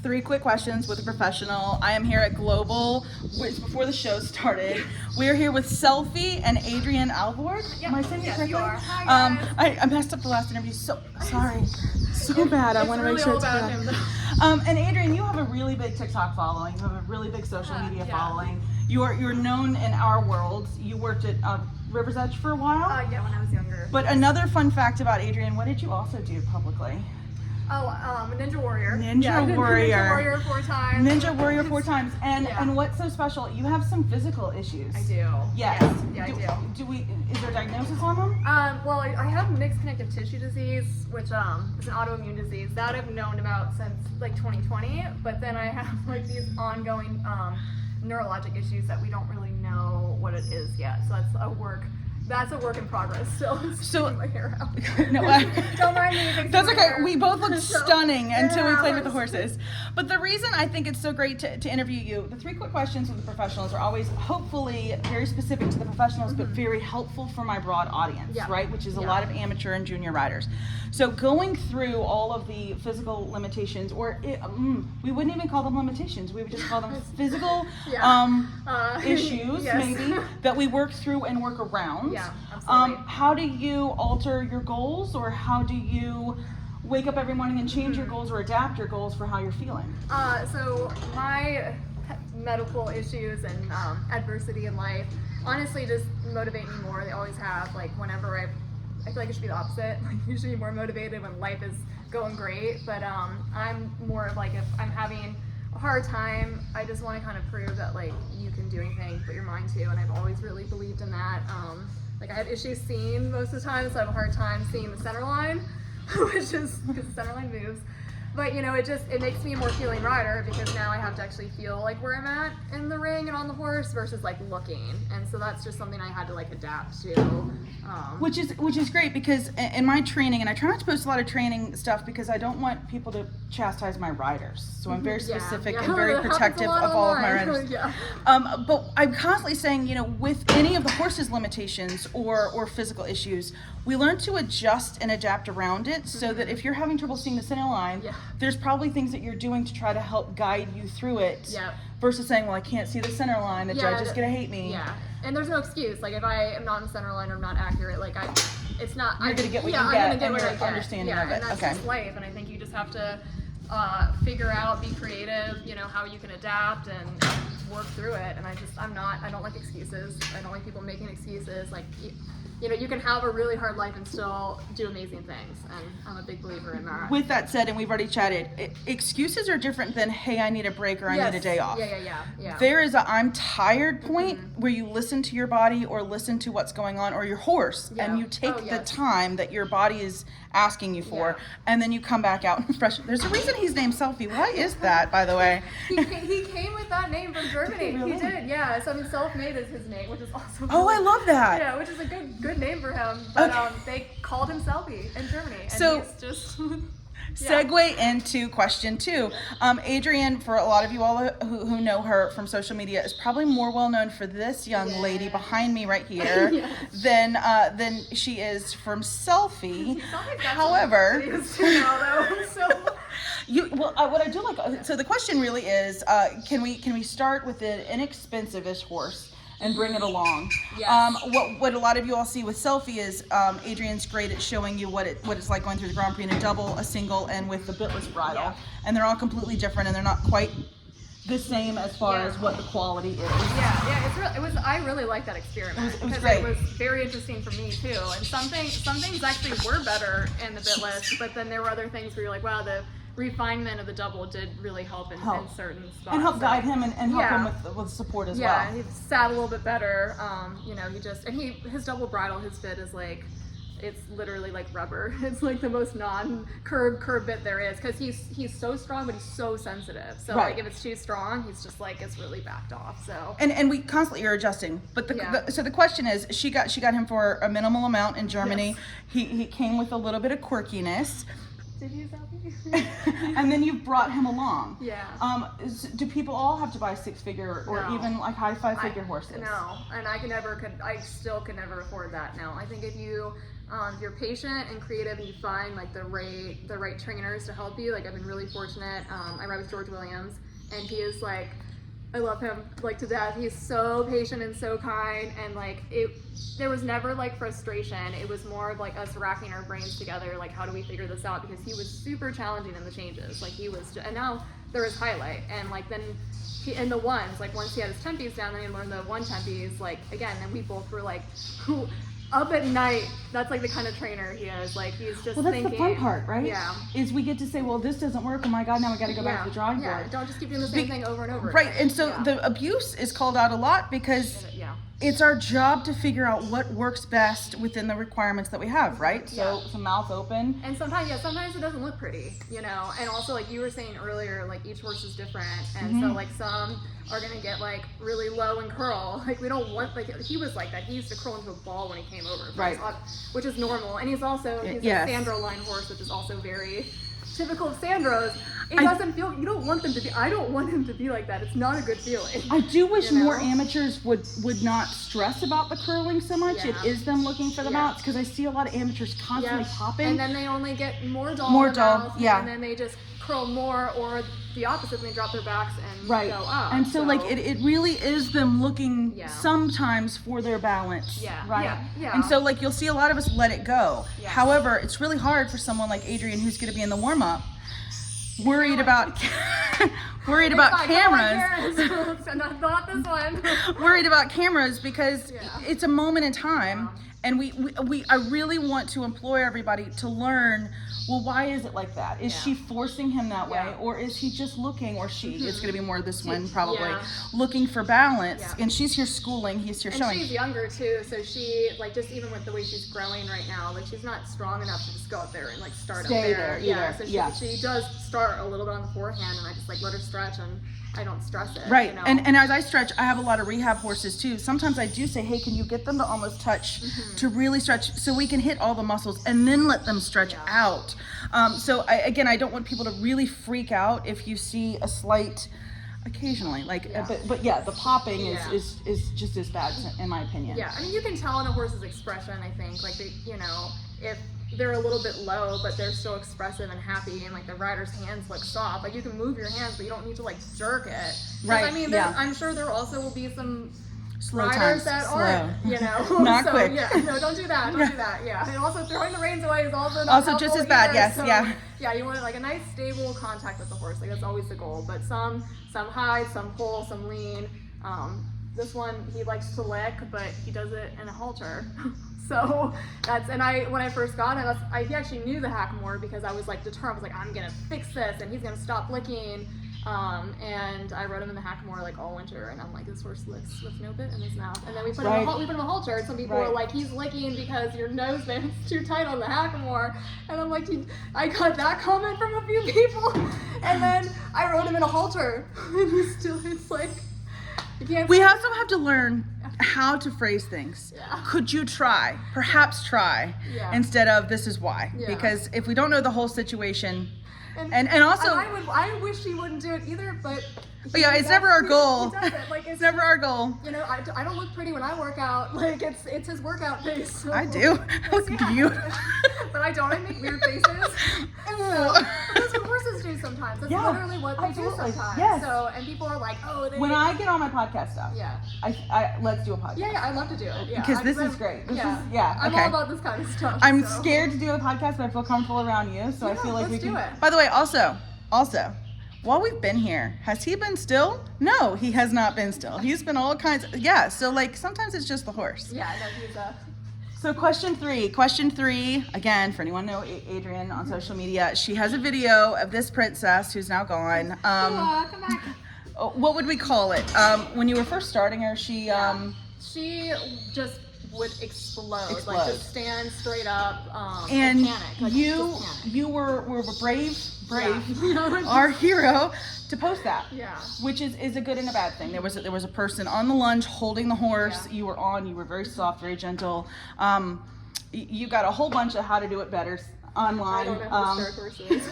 3 quick questions with a professional. I am here at Global. It's before the show started. We're here with Selfie and Adriane Alvord. Yep. Am I saying it correctly? You are. Hi, guys. I messed up the last interview. So sorry. So bad. I want to really make sure all it's about good. him. And Adriane, you have a really big TikTok following. You have a really big social media Yeah. following. You're known in our world. You worked at River's Edge for a while. Yeah, when I was younger. But another fun fact about Adriane, what did you also do publicly? Ninja Warrior. Ninja Warrior. Ninja Warrior 4 times. Ninja Warrior 4 times. And Yeah. and what's so special? You have some physical issues. I do. Yes. Yeah, I do. Is there a diagnosis on them? Well, I have mixed connective tissue disease, which is an autoimmune disease that I've known about since like 2020. But then I have like these ongoing neurologic issues that we don't really know what it is yet. So that's a work in progress still. So my hair out. No, Don't mind me. fixing that's my okay. hair. We both look stunning until we Yeah. played with the horses. But the reason I think it's so great to interview you, the 3 quick questions with the professionals are always hopefully very specific to the professionals, but very helpful for my broad audience, Yeah. right? Which is a Yeah. lot of amateur and junior riders. So going through all of the physical limitations, we wouldn't even call them limitations. We would just call them physical issues, Yes. maybe, that we work through and work around. Yeah, absolutely. How do you alter your goals, or how do you wake up every morning and change your goals or adapt your goals for how you're feeling? So my medical issues and adversity in life honestly just motivate me more. They always have. Like whenever I feel like it should be the opposite. Like you should be more motivated when life is going great. But I'm more of like if I'm having a hard time, I just want to kind of prove that like you can do anything, put your mind to, and I've always really believed in that. Like I have issues seeing most of the time, so I have a hard time seeing the center line, which is because the center line moves. But you know, it makes me a more feeling rider because now I have to actually feel like where I'm at in the ring and on the horse versus like looking. And so that's just something I had to like adapt to. Which is great because in my training, and I try not to post a lot of training stuff because I don't want people to chastise my riders. So I'm very specific and very That happens protective a lot of all of my online. riders. Yeah. But I'm constantly saying, you know, with any of the horse's limitations or physical issues, we learn to adjust and adapt around it so that if you're having trouble seeing the center line, there's probably things that you're doing to try to help guide you through it. Yep. Versus saying, well, I can't see the center line, the judge is gonna hate me. Yeah, and there's no excuse. Like if I am not in the center line or I'm not accurate, like it's not. You're gonna get what you I'm get, gonna get and what your I get. understanding of it. And that's Okay. just life, and I think you just have to figure out, be creative. You know how you can adapt and work through it. And I don't like excuses. I don't like people making excuses. Like you know, you can have a really hard life and still do amazing things, and I'm a big believer in that. With that said, and we've already chatted, excuses are different than, hey, I need a break or I need a day off. Yeah. There is a I'm tired point where you listen to your body or listen to what's going on or your horse and you take the time that your body is asking you for and then you come back out and fresh. There's a reason he's named Selfie. Why is that, by the way? He came with that name from Germany. Really? He did, yeah. So I mean, Self-Made is his name, which is also I love that. Yeah, which is a good name for him. But they called him Selfie in Germany, and So- he's just Segue into question 2. Adriane, for a lot of you all who know her from social media, is probably more well known for this young lady behind me right here than she is from Selfie. However, what I do like, so the question really is, can we start with the inexpensive-ish horse and bring it along? Yes. What a lot of you all see with Selfie is Adriane's great at showing you what it's like going through the Grand Prix in a double, a single, and with the bitless bridle. And they're all completely different, and they're not quite the same as far as what the quality is. I really like that experiment. It was because great. It was very interesting for me too. And some things actually were better in the bitless, but then there were other things where you're like, wow, the refinement of the double did really help in certain spots. And help guide him and help him with support as well. Yeah, and he sat a little bit better. You know, his double bridle, his fit is like, it's literally like rubber. It's like the most non-curb bit there is because he's so strong, but he's so sensitive. So like if it's too strong, he's just like it's really backed off. So and we constantly are adjusting. But so the question is, she got him for a minimal amount in Germany. Yes. He came with a little bit of quirkiness. Did you Selfie? And then you brought him along. Yeah. Do people all have to buy 6-figure or even like high 5-figure horses? No, and I still could never afford that now. I think if you If you're patient and creative and you find like the right trainers to help you, like I've been really fortunate. I ride with George Williams, and he is like, I love him like to death. He's so patient and so kind, and like there was never like frustration. It was more of like us racking our brains together, like how do we figure this out? Because he was super challenging in the changes. Like he was, and now there is highlight, and like then in the ones, like once he had his tempies down, then he learned the one tempies. Like again, then we both were like, up at night. That's like the kind of trainer he is. Like he's just well, that's thinking. the fun part, right? Yeah. Is we get to say, well, this doesn't work. Oh my God, now we got to go back to the drawing board. Yeah. Don't just keep doing the same thing over and over. Right. Again. And so the abuse is called out a lot because it's our job to figure out what works best within the requirements that we have, right? So mouth open. And sometimes it doesn't look pretty, you know. And also, like you were saying earlier, like each horse is different, and so like some are gonna get like really low and curl. Like we don't want, like he was like that. He used to curl into a ball when he came over, right? Which is normal. And he's a Sandro line horse, which is also very typical of Sandros. It doesn't feel, you don't want them to be, I don't want him to be like that. It's not a good feeling. I do wish more amateurs would not stress about the curling so much. It is them looking for the mounts, because I see a lot of amateurs constantly popping. And then they only get more dull. And then they just curl more, or the opposite, they drop their backs and go up. And so like it really is them looking sometimes for their balance. And so like you'll see a lot of us let it go. However, it's really hard for someone like Adrian, who's going to be in the warm-up, worried about cameras. Not this one. Worried about cameras because it's a moment in time, and I really want to employ everybody to learn. Well, why is it like that? Is she forcing him that way, or is he just looking, or she? It's going to be more this one probably looking for balance. And she's here schooling. He's here showing. And she's younger too, so she like just even with the way she's growing right now, like she's not strong enough to just go up there and like start up there. So she does start a little bit on the forehand, and I just like let her stretch, and I don't stress it. Right. You know? And as I stretch, I have a lot of rehab horses too. Sometimes I do say, hey, can you get them to almost touch to really stretch so we can hit all the muscles and then let them stretch out. So I don't want people to really freak out if you see a slight occasionally, like, but the popping is just as bad in my opinion. Yeah. I mean, you can tell in a horse's expression, I think, like if they're a little bit low, but they're still expressive and happy, and like the rider's hands look soft. Like you can move your hands, but you don't need to like jerk it. Right. I mean, I'm sure there also will be some slow riders times. that aren't, not quick. Yeah, no, don't do that. Don't do that. Yeah, and also throwing the reins away is also not also just as bad. Either, Yes. Yeah, you want like a nice stable contact with the horse. Like that's always the goal. But some hide, some pull, some lean. This one he likes to lick, but he does it in a halter. So when I first got him, he actually knew the Hackamore because I was like determined. I was like, I'm gonna fix this, and he's gonna stop licking. And I rode him in the Hackamore like all winter, and I'm like, this horse licks with no bit in his mouth. And then we put him in a halter, and some people were like, he's licking because your nose band's too tight on the Hackamore. And I'm like, I got that comment from a few people. And then I rode him in a halter, and it's like, we also have to learn how to phrase things. Could you try? Perhaps try instead of this is why. Because if we don't know the whole situation, and also I wish he wouldn't do it either, but it's never our goal. It's never our goal. You know, I don't look pretty when I work out. Like it's his workout face. So. I do. I look beautiful. But I don't. I make weird faces. So, that's what horses do sometimes. That's literally what they do sometimes. Yes. So and people are like, when I get on my podcast stuff. I let's do a podcast. Yeah, I love to do it. Yeah, because this is great. I'm all about this kind of stuff. I'm scared to do a podcast, but I feel comfortable around you, so I feel like we can. Let's do it. By the way, also, while we've been here, has he been still? No, he has not been still. He's been all kinds of, so like sometimes it's just the horse. Yeah, no, he's So question three, again, for anyone who know Adrian on social media, she has a video of this princess who's now gone. Come back. What would we call it? When you were first starting her, she just would explode. Like just stand straight up and panic. Like, you were brave, our hero, to post that. Which is a good and a bad thing. There was a person on the lunge holding the horse. You were very soft, very gentle. You got a whole bunch of how to do it better online. I don't know who horses.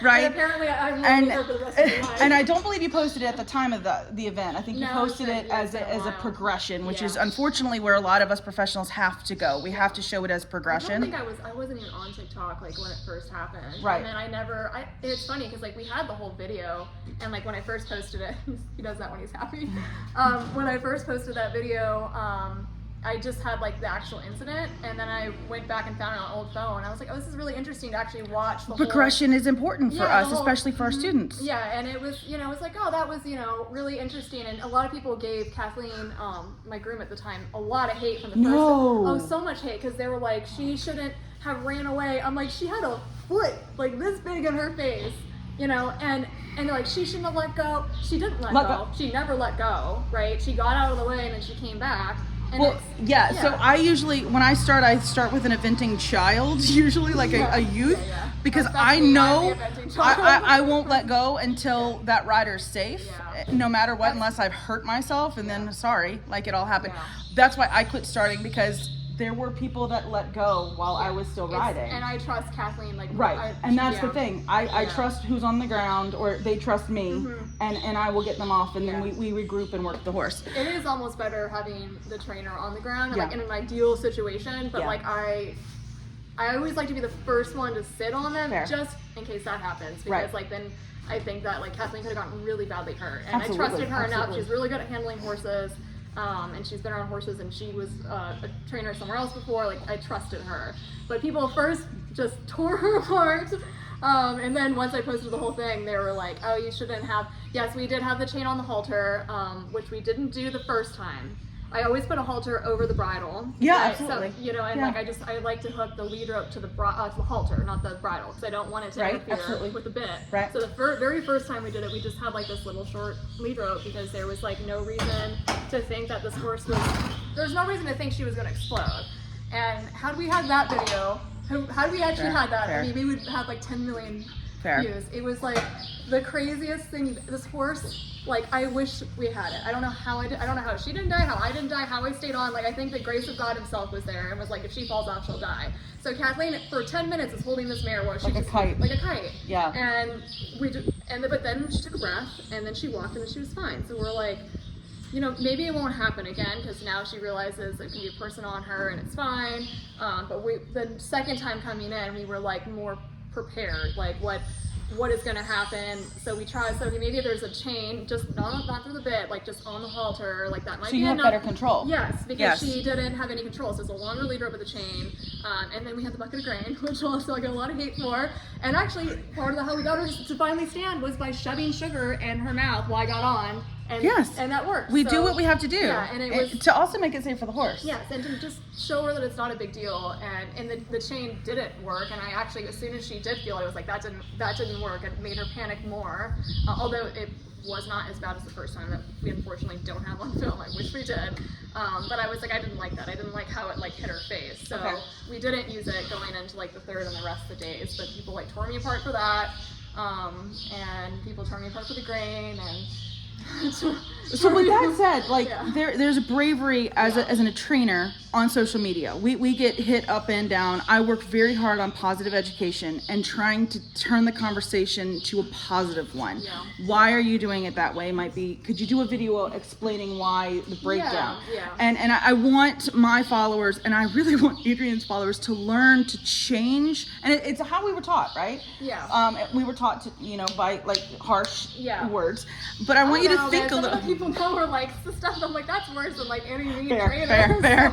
right? And apparently I'm living with her for the rest of my life. And I don't believe you posted it at the time of the event. I think you posted it as a progression, which is unfortunately where a lot of us professionals have to go. We have to show it as progression. I wasn't even on TikTok like when it first happened. Right. And then it's funny because like we had the whole video, and like when I first posted it, he does that when he's happy. When I first posted that video, I just had like the actual incident, and then I went back and found it on an old phone. I was like, oh, this is really interesting to actually watch the progression is important for us, especially for our students. Yeah, and it was, it was like, oh, that was, really interesting. And a lot of people gave Kathleen, my groom at the time, a lot of hate from the first. Oh, so much hate, because they were like, she shouldn't have ran away. I'm like, she had a foot like this big in her face, and they're like, she shouldn't have let go. She didn't let go. She never let go, right? She got out of the way and then she came back. And so I usually, when I start with an eventing child, usually like a youth, because I know I won't let go until that rider's safe, no matter what, unless I've hurt myself, and then sorry, like it all happened. That's why I quit starting, because there were people that let go while I was still riding. And I trust Kathleen, like and that's the thing. I trust who's on the ground, or they trust me, and I will get them off, and then we regroup and work the horse. It is almost better having the trainer on the ground, like in an ideal situation, but like I always like to be the first one to sit on them, just in case that happens, because like then I think that like Kathleen could have gotten really badly hurt, and I trusted her enough. She's really good at handling horses. And she's been around horses, and she was a trainer somewhere else before. Like, I trusted her. But people first just tore her apart. And then once I posted the whole thing, they were like, oh, you shouldn't have. Yes, we did have the chain on the halter, which we didn't do the first time. I always put a halter over the bridle. Yeah, absolutely. So, and like I like to hook the lead rope to the halter, not the bridle, because I don't want it to interfere with the bit. Right. So the very first time we did it, we just had like this little short lead rope, because there was like no reason to think that this horse there's no reason to think she was going to explode. And had we had that video, had we actually had that, I mean, we would have like 10 million views. It was like the craziest thing. This horse, like, I wish we had it. I don't know how I don't know how she didn't die, how I didn't die, how I stayed on. Like, I think the grace of God himself was there and was like, if she falls off, she'll die. So Kathleen, for 10 minutes, is holding this mare while she like a kite. Like a kite. Yeah. But then she took a breath, and then she walked, and then she was fine. So we're like, maybe it won't happen again, because now she realizes it can be a person on her, and it's fine. But the second time coming in, we were like more prepared, like what is going to happen. So we tried, maybe there's a chain, just not through the bit, like just on the halter, like that might be enough. So you have better control. Yes, because she didn't have any control, so it's a longer lead rope with the chain. And then we had the bucket of grain, which also I got a lot of hate for. And actually, part of how we got her to finally stand was by shoving sugar in her mouth while I got on. And, and that worked. We do what we have to do. Yeah, and it was to also make it safe for the horse. Yes, and to just show her that it's not a big deal. And the chain didn't work. And I actually, as soon as she did feel it, I was like, that didn't work. It made her panic more. Although it was not as bad as the first time, that we unfortunately don't have on film. I wish we did. But I was like, I didn't like that. I didn't like how it like hit her face. So we didn't use it going into like the third and the rest of the days. But people like tore me apart for that. And people tore me apart for the grain, and so with that said, like there's a bravery as a trainer on social media. We get hit up and down. I work very hard on positive education and trying to turn the conversation to a positive one. Why are you doing it that way? Could you do a video explaining why the breakdown? And I want my followers, and I really want Adrian's followers, to learn to change. And it's how we were taught, right? We were taught to, by like harsh words. But I want you to think a little. Some people know are like the stuff. I'm like, that's worse than like any mean trainer. Fair.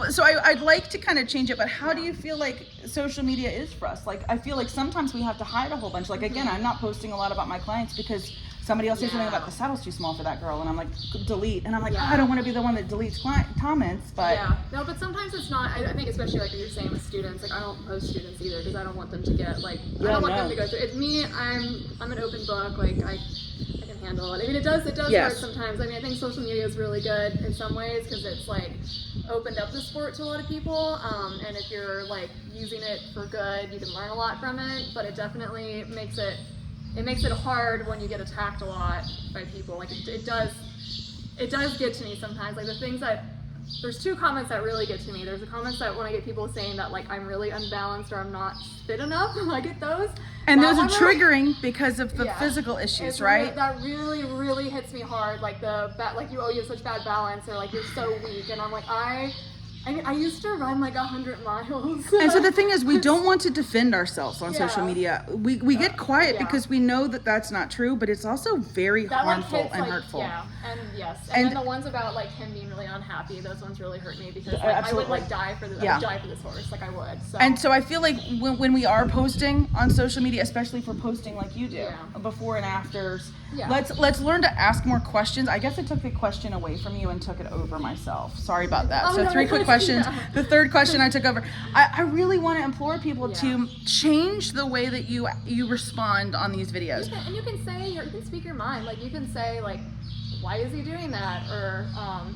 So I'd like to kind of change it. But how do you feel like social media is for us? Like, I feel like sometimes we have to hide a whole bunch. Like, again, I'm not posting a lot about my clients because somebody else says something about the saddle's too small for that girl, and I'm like, delete. And I'm like, I don't want to be the one that deletes comments, but no, but sometimes it's not. I think especially like you're saying with students, like I don't post students either because I don't want them to get like I don't want them to go through. It's me. I'm an open book. Like I can handle it. I mean, it does hurt sometimes. I mean, I think social media is really good in some ways because it's like opened up the sport to a lot of people. And if you're like using it for good, you can learn a lot from it. But it definitely makes it hard when you get attacked a lot by people. Like it does get to me sometimes. Like the things that there's two comments that really get to me. There's the comments that when I get people saying that like I'm really unbalanced or I'm not fit enough, I get those. And That those are one really- triggering because of the Yeah. physical issues, It's right? that really, really hits me hard. Like like you have such bad balance, or like you're so weak, and I'm like I used to run like 100 miles. And so the thing is, we don't want to defend ourselves on social Yeah. media. We get quiet Yeah. because we know that that's not true, but it's also very That like harmful hits, and like, hurtful. Yeah, and yes, And- and then the ones about like him being really unhappy, those ones really hurt me because like, I Absolutely. would like die for Yeah. this horse, like I would. So. And so I feel like when we are posting on social media, especially for posting like you do, Yeah. before and afters, Yeah. let's learn to ask more questions. I guess I took the question away from you and took it over myself. Sorry about that. Oh, So no, 3 quick yeah. questions. The third question I took over. I really want to implore people Yeah. to change the way that you respond on these videos. You can say, you can speak your mind. Like you can say, like, why is he doing that? Or,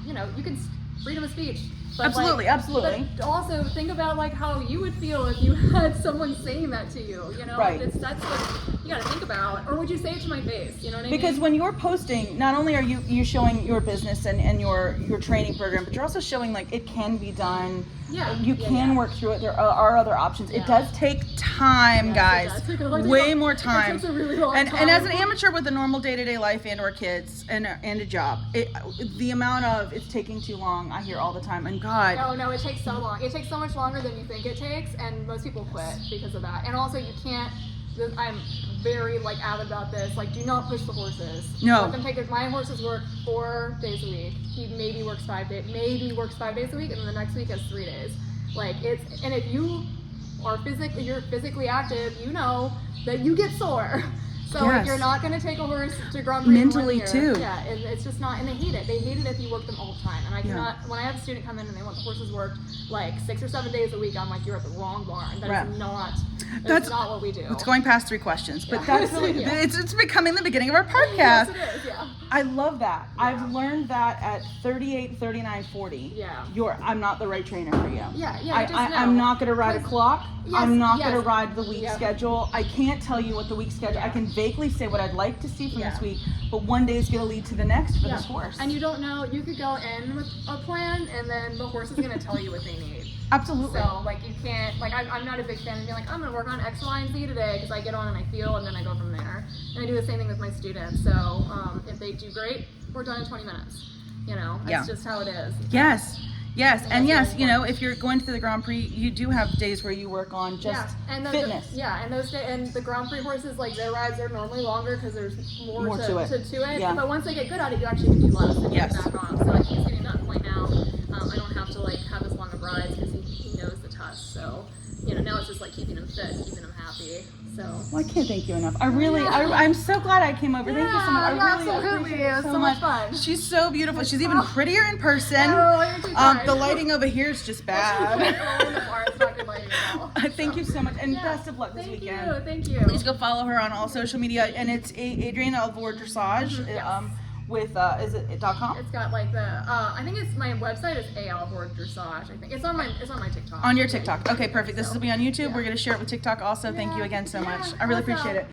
you know, you can freedom of speech. But, Absolutely, like, absolutely. But also think about like how you would feel if you had someone saying that to you. You know, Right. that's what you got to think about. Or would you say it to my face? You know what I mean? Because when you're posting, not only are you showing your business and your training program, but you're also showing like it can be done. Yeah. You Yeah, can yeah. work through it. There are other options. It Yeah. does take time, Yes, it guys. does take a long Way time. more It time. takes a really long and time. as an amateur with a normal day-to-day life and or kids and a job, the amount of it's taking too long, I hear all the time. And God, No, it takes so long. It takes so much longer than you think it takes, and most people quit because of that. And also, you can't. I'm very like avid about this. Like, do not push the horses. No. Let them take their. My horses work 4 days a week. He maybe works 5 days. Maybe works 5 days a week, and then the next week has 3 days. Like it's. And if you are you're physically active, you know that you get sore. So Yes. if you're not going to take a horse to Grand Prix Mentally, in 1 year, too. yeah, and it's just not, and they hate it. They hate it if you work them all the time. And I Yeah. cannot, when I have a student come in and they want the horses worked like 6 or 7 days a week, I'm like, you're at the wrong barn. That Right. is not, That's- that's not what we do. it's going past 3 questions, but Yeah. that's really Yeah. it's becoming the beginning of our podcast. Yes, it is, yeah. I love that. Yeah. I've learned that at 38, 39, 40. Yeah. I'm not the right trainer for you. Yeah, I, just know. I'm not going to ride a Because- clock. Yes, I'm not yes. going to ride the week Yep. schedule. I can't tell you what the week schedule. I Yeah. can vaguely say what I'd like to see from Yeah. this week, but one day is going to lead to the next for Yeah. this horse. And you don't know, you could go in with a plan and then the horse is going to tell you what they need. Absolutely. So, like, you can't, like, I'm not a big fan of being like, I'm going to work on X, Y, and Z today because I get on and I feel and then I go from there. And I do the same thing with my students. So, if they do great, we're done in 20 minutes. You know, that's Yeah. just how it is. Yes. Yes. And that's yes, really you know, important. if you're going to the Grand Prix, you do have days where you work on just fitness. And those and the Grand Prix horses, like their rides are normally longer because there's more to it. Yeah. But once they get good at it, you actually can do less and Yes. you back off. So like he's getting to that point now. I don't have to like have as long of rides because he knows the tusk. So you know now it's just like keeping him fit, keeping him happy. So. Well, I can't thank you enough. I'm so glad I came over. Thank you so much. I Yeah, really absolutely. appreciate It it was so so much. much fun. She's so beautiful. She's even prettier in person. Oh, you're too kind. The lighting over here is just bad. It's not good lighting at all. Thank you so much, and Yeah. best of luck this weekend. Thank you. Please go follow her on all social media, and it's Adriane Alvord Dressage. Yes. With is it .com? It's got like the I think it's my website is Alvord Dressage. I think it's on my TikTok. On your TikTok. Okay, perfect. This So, will be on YouTube. yeah. We're gonna share it with TikTok also. Thank you Yeah. again so much. Yeah, I really awesome. appreciate it.